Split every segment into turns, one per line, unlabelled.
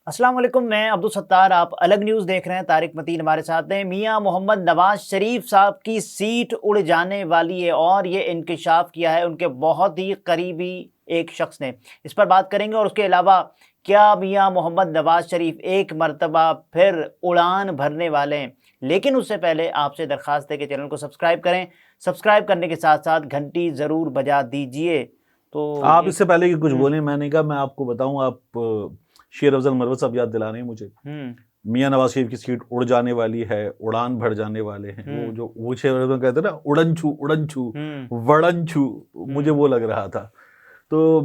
السلام علیکم، میں عبدالستار، آپ الگ نیوز دیکھ رہے ہیں۔ طارق متین ہمارے ساتھ ہیں۔ میاں محمد نواز شریف صاحب کی سیٹ اڑ جانے والی ہے اور یہ انکشاف کیا ہے ان کے بہت ہی قریبی ایک شخص نے۔ اس پر بات کریں گے، اور اس کے علاوہ کیا میاں محمد نواز شریف ایک مرتبہ پھر اڑان بھرنے والے ہیں؟ لیکن اس سے پہلے آپ سے درخواست ہے کہ چینل کو سبسکرائب کریں، سبسکرائب کرنے کے ساتھ ساتھ گھنٹی ضرور بجا دیجئے۔ تو
آپ اس سے پہلے کہ کچھ بولیں، میں نے کہا میں آپ کو بتاؤں، آپ شیر افضل مروت صاحب یاد دلا رہے ہیں مجھے۔ میاں نواز شریف کی سیٹ اڑ جانے والی ہے، اڑان بھر جانے والے ہیں، وہ شیر افضل کہتے ہیں نا، اڑن چھو وڑن چھو، مجھے وہ لگ رہا تھا۔ تو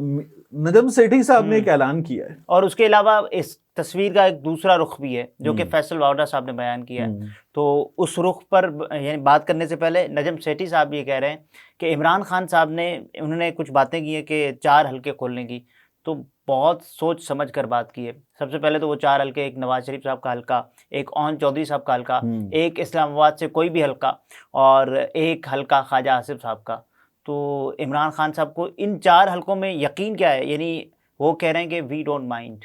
نجم سیٹھی صاحب نے ایک اعلان کیا ہے،
اور اس کے علاوہ اس تصویر کا ایک دوسرا رخ بھی ہے جو کہ فیصل واوڈا صاحب نے بیان کیا ہے۔ تو اس رخ پر یعنی بات کرنے سے پہلے نجم سیٹھی صاحب یہ کہہ رہے ہیں کہ عمران خان صاحب نے انہوں نے کچھ باتیں کی ہیں کہ 4 حلقے کھولنے کی، تو بہت سوچ سمجھ کر بات کی ہے۔ سب سے پہلے تو وہ 4 حلقے، ایک نواز شریف صاحب کا حلقہ، ایک اون چودھری صاحب کا حلقہ، ایک اسلام آباد سے کوئی بھی حلقہ، اور ایک حلقہ خواجہ آصف صاحب کا۔ تو عمران خان صاحب کو ان 4 حلقوں میں یقین کیا ہے؟ یعنی وہ کہہ رہے ہیں کہ وی ڈونٹ مائنڈ،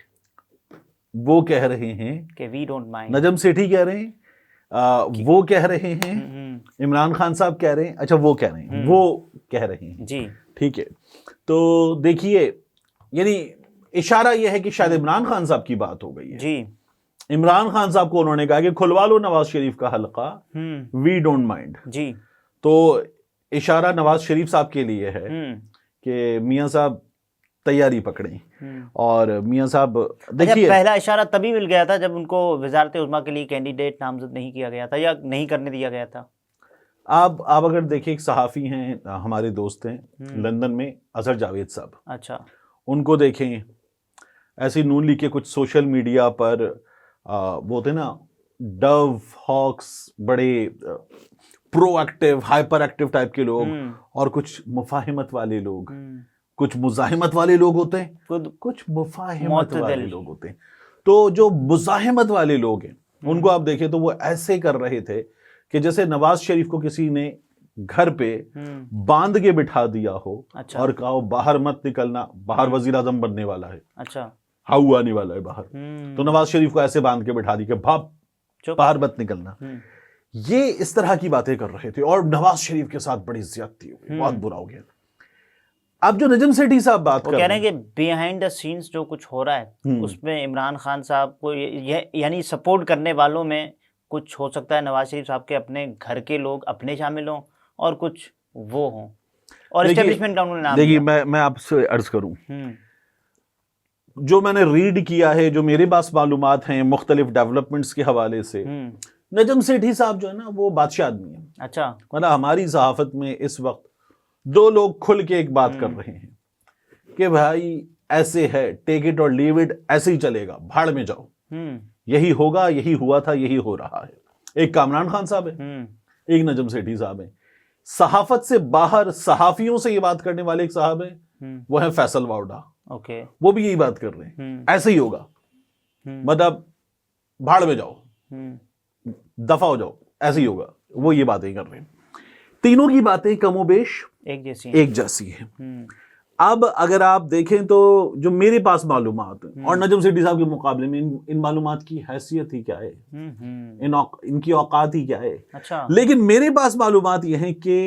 وہ کہہ رہے ہیں
کہ we don't mind,
Najam Sethi کہہ رہے ہیں، وہ کہہ رہے ہیں، عمران خان صاحب کہہ رہے ہیں، اچھا وہ کہہ رہے ہیں، وہ کہہ رہے ہیں،
جی
ٹھیک ہے۔ تو دیکھیے، یعنی اشارہ یہ ہے کہ شاید عمران خان صاحب کی بات ہو گئی ہے۔
جی،
عمران خان صاحب کو انہوں نے کہا کہ کھلوا لو نواز شریف کا حلقہ، وی ڈونٹ مائنڈ۔
جی،
تو اشارہ نواز شریف صاحب کے لیے ہے کہ میاں صاحب تیاری پکڑیں، اور میاں صاحب دیکھیے،
پہلا اشارہ تبھی مل گیا تھا جب ان کو وزارت عظمیٰ کے لیے کینڈیڈیٹ نامزد نہیں کیا گیا تھا یا نہیں کرنے دیا گیا تھا۔
آپ اگر دیکھیں، ایک صحافی ہیں ہمارے دوست ہیں لندن میں، اظہر جاوید صاحب،
اچھا،
ان کو دیکھیں، ایسی نون لیگ کے کچھ سوشل میڈیا پر وہ ہوتے نا ڈو ہاکس، بڑے پرو ایکٹیو، ہائپر ایکٹیو ٹائپ کے لوگ، اور کچھ مفاہمت والے لوگ، کچھ مزاحمت والے لوگ ہوتے ہیں، کچھ مفاہمت والے لوگ ہوتے ہیں۔ تو جو مزاحمت والے لوگ ہیں ان کو آپ دیکھیں تو وہ ایسے کر رہے تھے کہ جیسے نواز شریف کو کسی نے گھر پہ باندھ کے بٹھا دیا ہو اور کہا ہو باہر مت نکلنا، باہر وزیر اعظم بننے والا ہے،
اچھا
ہاؤ آنے والا ہے باہر، تو نواز شریف کو ایسے باندھ کے بٹھا دی کہ باہر مت نکلنا۔ یہ اس طرح کی باتیں کر رہے تھے، اور نواز شریف کے ساتھ بڑی زیادتی ہو گئی، بہت برا ہو گیا۔ اب جو نجم سیٹھی صاحب بات کر رہے ہیں،
کہہ رہے ہیں کہ بیہائنڈ دا سینس جو کچھ ہو رہا ہے اس میں عمران خان صاحب کو یعنی سپورٹ کرنے والوں میں کچھ ہو سکتا ہے نواز شریف صاحب کے اپنے گھر کے لوگ اپنے شامل ہوں، اور کچھ وہ ہوں، اور اسٹیبلشمنٹ کا انہوں نے نام دیا۔
دیکھیے، میں آپ سے عرض کروں، جو میں نے ریڈ کیا ہے، جو میرے پاس معلومات ہیں مختلف ڈیولپمنٹس کے حوالے سے، نجم سیٹھی صاحب جو ہے نا وہ بادشاہ آدمی ہیں۔
اچھا،
مطلب ہماری صحافت میں اس وقت 2 لوگ کھل کے ایک بات کر رہے ہیں کہ بھائی ایسے ہے، ٹیک اٹ اور لیو اٹ، ایسے ہی چلے گا، بھاڑ میں جاؤ، یہی ہوگا، یہی ہوا تھا، یہی ہو رہا ہے۔ ایک کامران خان صاحب ہے، ایک نجم سیٹھی صاحب ہیں۔ صحافت سے باہر صحافیوں سے یہ بات کرنے والے ایک صاحب ہیں، وہ ہیں فیصل واوڈا، وہ بھی یہی بات کر رہے ہیں، ایسے ہی ہوگا، مطلب بھاڑ میں جاؤ، دفع ہو جاؤ، ایسے ہی ہوگا، وہ یہ باتیں کر رہے ہیں۔ تینوں کی باتیں کم و بیش ایک جیسی ہیں۔ اب اگر آپ دیکھیں تو جو میرے پاس معلومات ہیں، اور نجم سیٹھی صاحب کے مقابلے میں ان معلومات کی حیثیت ہی کیا ہے، ان کی اوقات ہی کیا ہے، لیکن میرے پاس معلومات یہ ہیں کہ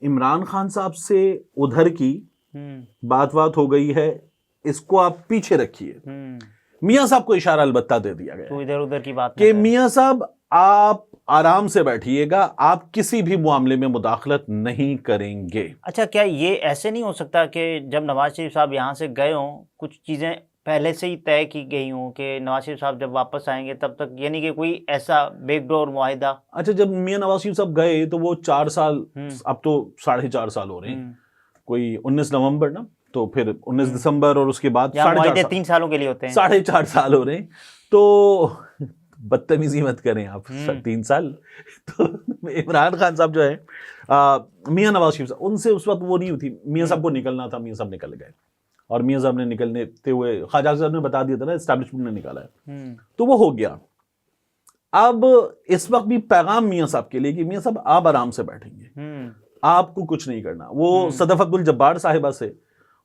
عمران خان صاحب سے ادھر کی بات ہو گئی ہے، اس کو آپ پیچھے رکھیے۔ میاں صاحب کو اشارہ البتہ دے دیا گیا
تو ادھر ادھر کی بات
کہ میاں صاحب آپ آرام سے بیٹھیے گا، آپ کسی بھی معاملے میں مداخلت نہیں کریں گے۔
اچھا، کیا یہ ایسے نہیں ہو سکتا کہ جب نواز شریف صاحب یہاں سے گئے ہوں، کچھ چیزیں پہلے سے ہی طے کی گئی ہوں کہ نواز شریف صاحب جب واپس آئیں گے تب تک، یعنی کہ کوئی ایسا بیک ڈور معاہدہ؟
اچھا، جب میاں نواز شریف صاحب گئے تو وہ 4 سال، اب تو 4.5 سال ہو رہے ہیں، کوئی 19 نومبر نا، تو پھر 19 دسمبر، اور اس کے بعد
3 سالوں کے لیے ہوتے ہیں،
4.5 سال ہو رہے ہیں۔ تو بدتمیزی مت کریں آپ، 3 سال۔ تو عمران خان صاحب جو ہے، میاں نواز شریف صاحب، ان سے اس وقت وہ نہیں ہوئی تھی، میاں صاحب کو نکلنا تھا، میاں صاحب نکل گئے، اور میاں صاحب نے نکلنے ہوئے خواجہ صاحب نے بتا دیا تھا نا، اسٹیبلشمنٹ نے نکالا ہے، تو وہ ہو گیا۔ اب اس وقت بھی پیغام میاں صاحب کے لیے کہ میاں صاحب آپ آرام سے بیٹھیں گے، آپ کو کچھ نہیں کرنا۔ وہ صدف عبد الجبار صاحبہ سے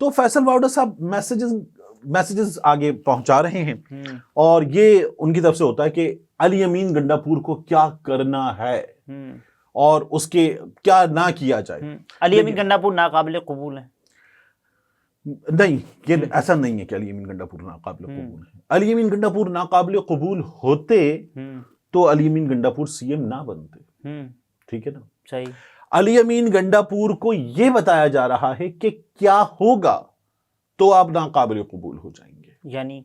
تو فیصل واوڈا صاحب میسیجز آگے پہنچا رہے ہیں اور یہ ان کی طرف سے ہوتا ہے کہ علی امین گنڈاپور کو کیا کرنا ہے اور اس کے کیا نہ کیا جائے.
علی امین گنڈاپور ناقابل قبول ہے؟
نہیں، یہ ایسا نہیں ہے کہ علی امین گنڈاپور ناقابل قبول ہے. علی امین گنڈاپور ناقابل قبول ہوتے تو علی امین گنڈاپور سی ایم نہ بنتے. ٹھیک ہے نا؟
صحیح.
علی امین گنڈاپور کو یہ بتایا جا رہا ہے کہ کیا ہوگا تو آپ ناقابل قبول ہو جائیں گے.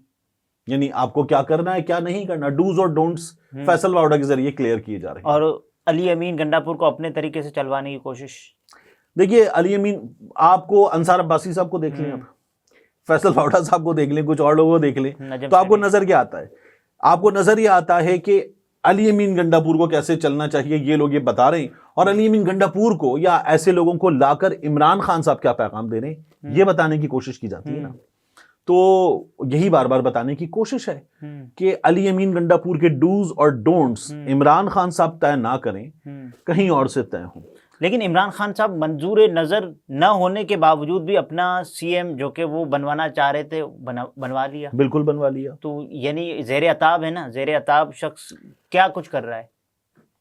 یعنی آپ کو کیا کرنا ہے کیا نہیں کرنا، ڈوز اور ڈونٹس فیصل واوڈا کے ذریعے کلیئر کیے جا رہے ہیں.
اور علی امین گنڈاپور کو اپنے طریقے سے چلوانے کی کوشش.
دیکھیے علی امین، آپ کو انصار عباسی صاحب کو دیکھ لیں، آپ فیصل واوڈا صاحب کو دیکھ لیں، کچھ اور لوگوں کو دیکھ لیں، تو آپ کو نظر کیا آتا ہے؟ آپ کو نظر یہ آتا ہے کہ علی امین گنڈاپور کو کیسے چلنا چاہیے یہ لوگ یہ بتا رہے ہیں، اور علی امین گنڈاپور کو یا ایسے لوگوں کو لا کر عمران خان صاحب کیا پیغام دے رہے ہیں یہ بتانے کی کوشش کی جاتی ہے نا. تو یہی بار بار بتانے کی کوشش ہے کہ علی امین گنڈاپور کے ڈوز اور ڈونٹس عمران خان صاحب طے نہ کریں، کہیں اور سے طے ہوں.
لیکن عمران خان صاحب منظور نظر نہ ہونے کے باوجود بھی اپنا سی ایم جو کہ وہ بنوانا چاہ رہے تھے بنوا لیا.
بالکل بنوا لیا.
تو یعنی زیر عتاب ہے نا، زیر عتاب شخص کیا کچھ کر رہا ہے.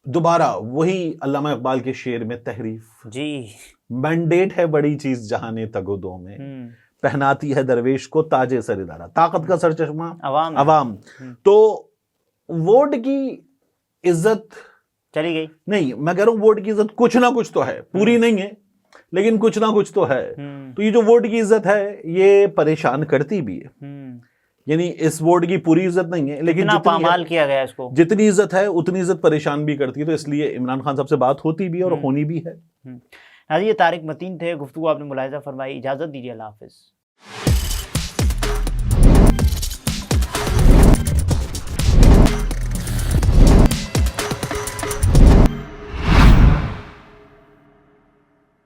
دوبارہ وہی علامہ اقبال کے شعر میں تحریف.
جی.
مینڈیٹ ہے بڑی چیز جہاں تگودوں میں، پہناتی ہے درویش کو تاج سر ادارہ، طاقت کا سرچشمہ عوام. تو ووٹ کی عزت
چلی گئی. نہیں،
میں کہہ رہا ہوں ووٹ کی عزت کچھ نہ کچھ تو ہے، پوری نہیں ہے لیکن کچھ نہ کچھ تو ہے. تو یہ جو ووٹ کی عزت ہے یہ پریشان کرتی بھی ہے. یعنی اس ووٹ کی پوری عزت نہیں ہے لیکن
پامال کیا گیا اس کو،
جتنی عزت ہے اتنی عزت پریشان بھی کرتی ہے. تو اس لیے عمران خان صاحب سے بات ہوتی بھی ہے اور ہونی بھی ہے.
یہ طارق متین تھے، گفتگو آپ نے ملاحظہ فرمائی. اجازت دیجیے، اللہ حافظ.